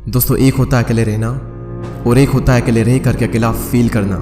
दोस्तों, एक होता है अकेले रहना और एक होता है अकेले रह करके अकेला फील करना।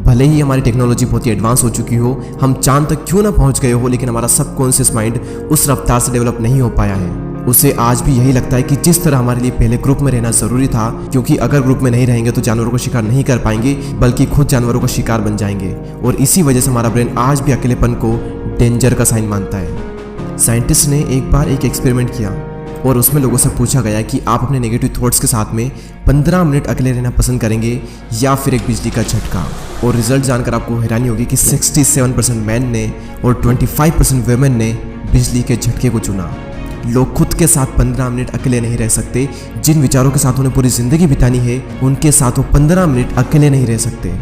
भले ही हमारी टेक्नोलॉजी बहुत ही एडवांस हो चुकी हो, हम चांद तक क्यों ना पहुंच गए हो, लेकिन हमारा सबकॉन्शियस माइंड उस रफ्तार से डेवलप नहीं हो पाया है। उसे आज भी यही लगता है कि जिस तरह हमारे लिए पहले ग्रुप में रहना जरूरी था, क्योंकि अगर ग्रुप में नहीं रहेंगे तो जानवरों को शिकार नहीं कर पाएंगे, बल्कि खुद जानवरों का शिकार बन जाएंगे। और इसी वजह से हमारा ब्रेन आज भी अकेलेपन को डेंजर का साइन मानता है। साइंटिस्ट ने एक बार एक एक्सपेरिमेंट किया और उसमें लोगों से पूछा गया कि आप अपने नेगेटिव थॉट्स के साथ में 15 मिनट अकेले रहना पसंद करेंगे या फिर एक बिजली का झटका। और रिजल्ट जानकर आपको हैरानी होगी कि 67% मैन ने और 25% वेमेन ने बिजली के झटके को चुना। लोग खुद के साथ 15 मिनट अकेले नहीं रह सकते। जिन विचारों के साथ उन्हें पूरी जिंदगी बितानी है, उनके साथ वो 15 मिनट अकेले नहीं रह सकते।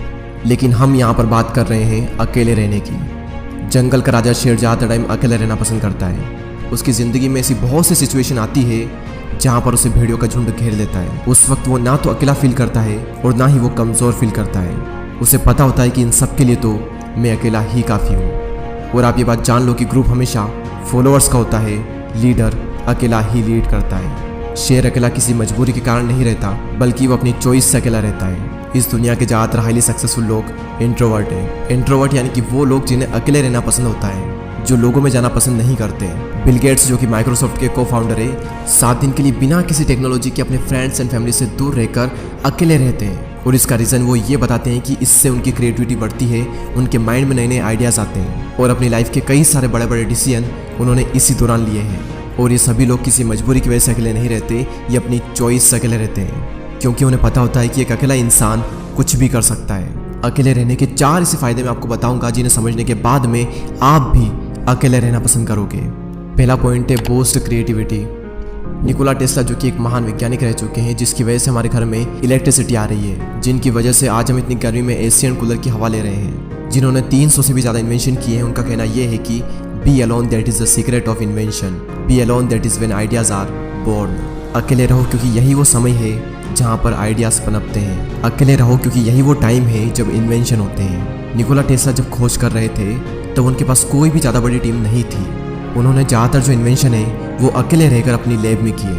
लेकिन हम यहाँ पर बात कर रहे हैं अकेले रहने की। जंगल का राजा शेर ज़्यादा टाइम अकेले रहना पसंद करता है। उसकी ज़िंदगी में ऐसी बहुत सी सिचुएशन आती है जहाँ पर उसे भेड़ियों का झुंड घेर लेता है। उस वक्त वो ना तो अकेला फील करता है और ना ही वो कमज़ोर फील करता है। उसे पता होता है कि इन सब के लिए तो मैं अकेला ही काफ़ी हूँ। और आप ये बात जान लो कि ग्रुप हमेशा फॉलोअर्स का होता है, लीडर अकेला ही लीड करता है। शेर अकेला किसी मजबूरी के कारण नहीं रहता, बल्कि वो अपनी चॉइस से अकेला रहता है। इस दुनिया के ज़्यादातर हाईली सक्सेसफुल लोग इंट्रोवर्ट हैं। इंट्रोवर्ट यानी कि वो लोग जिन्हें अकेले रहना पसंद होता है, जो लोगों में जाना पसंद नहीं करते। बिल गेट्स, जो कि माइक्रोसॉफ्ट के को फाउंडर है, 7 दिन के लिए बिना किसी टेक्नोलॉजी के अपने फ्रेंड्स एंड फैमिली से दूर रहकर अकेले रहते हैं। और इसका रीज़न वो ये बताते हैं कि इससे उनकी क्रिएटिविटी बढ़ती है, उनके माइंड में नए नए आइडियाज़ आते हैं। और अपनी लाइफ के कई सारे बड़े बड़े डिसीजन उन्होंने इसी दौरान लिए हैं। और ये सभी लोग किसी मजबूरी की वजह से अकेले नहीं रहते, ये अपनी चॉइस से अकेले रहते हैं, क्योंकि उन्हें पता होता है कि एक अकेला इंसान कुछ भी कर सकता है। अकेले रहने के 4 ऐसे फायदे मैं आपको बताऊंगा, जिन्हें समझने के बाद में आप भी अकेले रहना पसंद करोगे। पहला पॉइंट है बूस्ट क्रिएटिविटी। निकोला टेस्ला, जो कि एक महान वैज्ञानिक रह चुके हैं, जिसकी वजह से हमारे घर में इलेक्ट्रिसिटी आ रही है, जिनकी वजह से आज हम इतनी गर्मी में एशियन कूलर की हवा ले रहे हैं, जिन्होंने 300 से भी ज़्यादा इन्वेंशन किए हैं। उनका कहना यह है कि be alone that is the secret of invention, be alone that is when ideas are born. अकेले रहो क्योंकि यही वो समय है जहाँ पर आइडियाज़ पनपते हैं। अकेले रहो क्योंकि यही वो टाइम है जब इन्वेंशन होते हैं। निकोला टेस्ला जब खोज कर रहे थे तो उनके पास कोई भी ज़्यादा बड़ी टीम नहीं थी। उन्होंने ज़्यादातर जो इन्वेंशन है वो अकेले रहकर अपनी लैब में किए।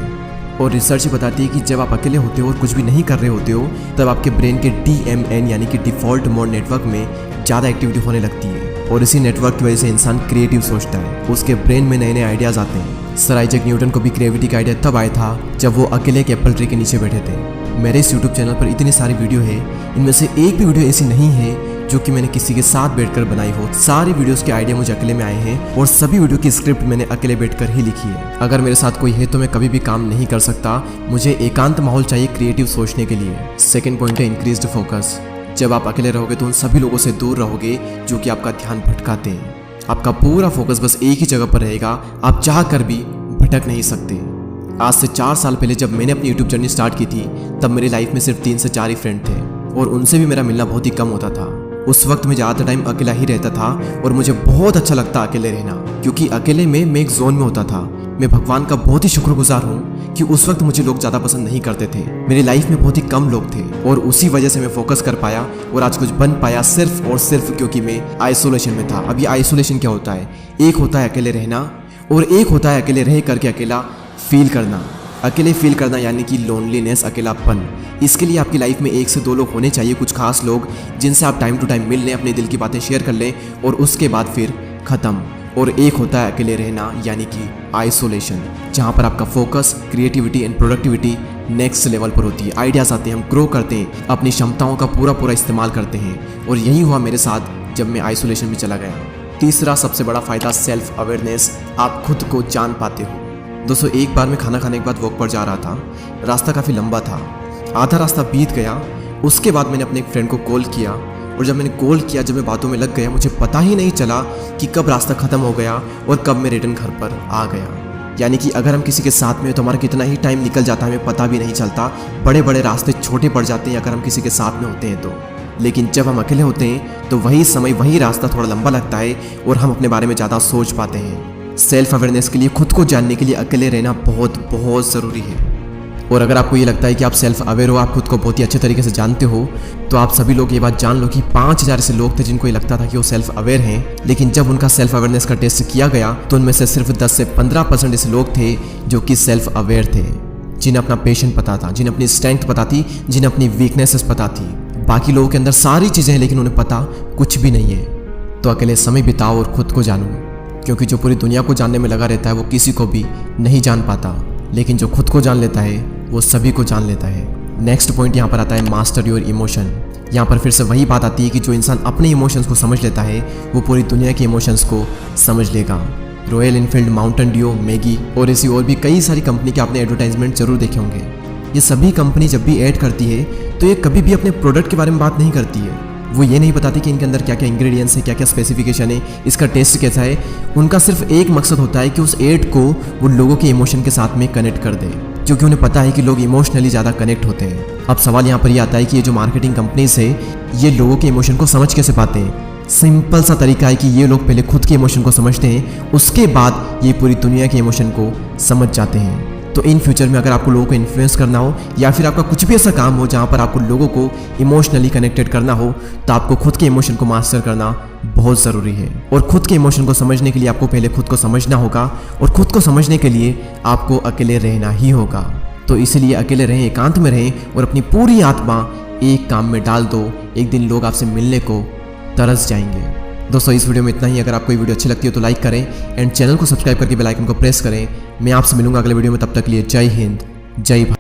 और रिसर्च बताती है कि जब आप अकेले होते हो और कुछ भी नहीं कर रहे होते हो, तब आपके ब्रेन के DMN यानी कि डिफ़ॉल्ट मोड नेटवर्क में ज़्यादा एक्टिविटी होने लगती है। और इसी नेटवर्क की वजह से इंसान क्रिएटिव सोचता है, उसके ब्रेन में नए नए आइडियाज़ आते हैं। सर आइजैक न्यूटन को भी ग्रेविटी का आइडिया तब आया था जब वो अकेले एक एप्पल ट्री के नीचे बैठे थे। मेरे इस यूट्यूब चैनल पर इतनी सारी वीडियो है, इनमें से एक भी वीडियो ऐसी नहीं है जो कि मैंने किसी के साथ बैठकर बनाई हो। सारी वीडियोस के आइडिया मुझे अकेले में आए हैं और सभी वीडियो की स्क्रिप्ट मैंने अकेले बैठकर ही लिखी है। अगर मेरे साथ कोई है तो मैं कभी भी काम नहीं कर सकता। मुझे एकांत माहौल चाहिए क्रिएटिव सोचने के लिए। सेकंड पॉइंट है इंक्रीज्ड फोकस। जब आप अकेले रहोगे तो उन सभी लोगों से दूर रहोगे जो कि आपका ध्यान भटकाते हैं। आपका पूरा फोकस बस एक ही जगह पर रहेगा, आप चाह कर भी भटक नहीं सकते। आज से 4 साल पहले जब मैंने अपनी यूट्यूब जर्नी स्टार्ट की थी, तब मेरी लाइफ में सिर्फ 3 से 4 ही फ्रेंड थे और उनसे भी मेरा मिलना बहुत ही कम होता था। उस वक्त मैं ज़्यादातर टाइम अकेला ही रहता था और मुझे बहुत अच्छा लगता अकेले रहना, क्योंकि अकेले में मैं एक जोन में होता था। मैं भगवान का बहुत ही शुक्रगुजार हूँ कि उस वक्त मुझे लोग ज़्यादा पसंद नहीं करते थे। मेरी लाइफ में बहुत ही कम लोग थे और उसी वजह से मैं फोकस कर पाया और आज कुछ बन पाया, सिर्फ और सिर्फ क्योंकि मैं आइसोलेशन में था। अब ये आइसोलेशन क्या होता है? एक होता है अकेले रहना और एक होता है अकेले रह करके अकेला फील करना। अकेले फील करना यानी कि लोनलीनेस, अकेलापन। इसके लिए आपकी लाइफ में 1 से 2 लोग होने चाहिए, कुछ खास लोग जिनसे आप टाइम टू टाइम मिल लें, अपने दिल की बातें शेयर कर लें और उसके बाद फिर ख़त्म। और एक होता है अकेले रहना यानी कि आइसोलेशन, जहाँ पर आपका focus, creativity and productivity next level पर होती है। आइडियाज़ आते हैं, हम ग्रो करते हैं, अपनी क्षमताओं का पूरा इस्तेमाल करते हैं। और यही हुआ मेरे साथ जब मैं आइसोलेशन में चला गया। तीसरा सबसे बड़ा फ़ायदा सेल्फ अवेयरनेस। आप खुद को जान पाते हो। दोस्तों, एक बार मैं खाना खाने के बाद वॉक पर जा रहा था। रास्ता काफ़ी लंबा था, आधा रास्ता बीत गया। उसके बाद मैंने अपने एक फ्रेंड को कॉल किया और जब मैंने कॉल किया, जब मैं बातों में लग गया, मुझे पता ही नहीं चला कि कब रास्ता ख़त्म हो गया और कब मैं रिटर्न घर पर आ गया। यानी कि अगर हम किसी के साथ में हैं तो हमारा कितना ही टाइम निकल जाता है हमें पता भी नहीं चलता। बड़े बड़े रास्ते छोटे पड़ जाते हैं अगर हम किसी के साथ में होते हैं तो। लेकिन जब हम अकेले होते हैं तो वही समय, वही रास्ता थोड़ा लंबा लगता है और हम अपने बारे में ज़्यादा सोच पाते हैं। सेल्फ अवेयरनेस के लिए, खुद को जानने के लिए अकेले रहना बहुत ज़रूरी है। और अगर आपको ये लगता है कि आप सेल्फ अवेयर हो, आप खुद को बहुत ही अच्छे तरीके से जानते हो, तो आप सभी लोग ये बात जान लो कि 5000 ऐसे लोग थे जिनको ये लगता था कि वो सेल्फ अवेयर हैं, लेकिन जब उनका सेल्फ अवेयरनेस का टेस्ट किया गया तो उनमें से सिर्फ 10 से 15% ऐसे लोग थे जो कि सेल्फ अवेयर थे। जिन्हें अपना पेशेंट पता था, जिन्हें अपनी स्ट्रेंथ पता थी, जिन्हें अपनी वीकनेसेस पता थी। बाकी लोगों के अंदर सारी चीज़ें हैं लेकिन उन्हें पता कुछ भी नहीं है। तो अकेले समय बिताओ और खुद को जानो, क्योंकि जो पूरी दुनिया को जानने में लगा रहता है वो किसी को भी नहीं जान पाता, लेकिन जो खुद को जान लेता है वो सभी को जान लेता है। नेक्स्ट पॉइंट यहाँ पर आता है मास्टर योर इमोशन। यहाँ पर फिर से वही बात आती है कि जो इंसान अपने इमोशंस को समझ लेता है वो पूरी दुनिया के इमोशंस को समझ लेगा। Royal Enfield, Mountain Dew, Maggi और ऐसी और भी कई सारी कंपनी के आपने एडवर्टाइजमेंट जरूर देखे होंगे। ये सभी कंपनी जब भी ऐड करती है तो ये कभी भी अपने प्रोडक्ट के बारे में बात नहीं करती है। वो ये नहीं बताती कि इनके अंदर क्या क्या इंग्रेडिएंट्स है, क्या क्या स्पेसिफिकेशन है, इसका टेस्ट कैसा है। उनका सिर्फ एक मकसद होता है कि उस एड को वो लोगों के इमोशन के साथ में कनेक्ट कर दे, क्योंकि उन्हें पता है कि लोग इमोशनली ज़्यादा कनेक्ट होते हैं। अब सवाल यहाँ पर ये आता है कि ये जो मार्केटिंग कंपनीज है ये लोगों के इमोशन को समझ कैसे पाते हैं। सिंपल सा तरीका है कि ये लोग पहले खुद के इमोशन को समझते हैं, उसके बाद ये पूरी दुनिया के इमोशन को समझ जाते हैं। तो इन फ्यूचर में अगर आपको लोगों को इन्फ्लुएंस करना हो या फिर आपका कुछ भी ऐसा काम हो जहाँ पर आपको लोगों को इमोशनली कनेक्टेड करना हो, तो आपको खुद के इमोशन को मास्टर करना बहुत ज़रूरी है। और खुद के इमोशन को समझने के लिए आपको पहले खुद को समझना होगा, और खुद को समझने के लिए आपको अकेले रहना ही होगा। तो इसलिए अकेले रहें, एकांत में रहें और अपनी पूरी आत्मा एक काम में डाल दो। एक दिन लोग आपसे मिलने को तरस जाएंगे। दोस्तों इस वीडियो में इतना ही। अगर आपको ये वीडियो अच्छी लगती है तो लाइक करें एंड चैनल को सब्सक्राइब करके बेल आइकन को प्रेस करें। मैं आपसे मिलूंगा अगले वीडियो में, तब तक के लिए जय हिंद, जय भारत।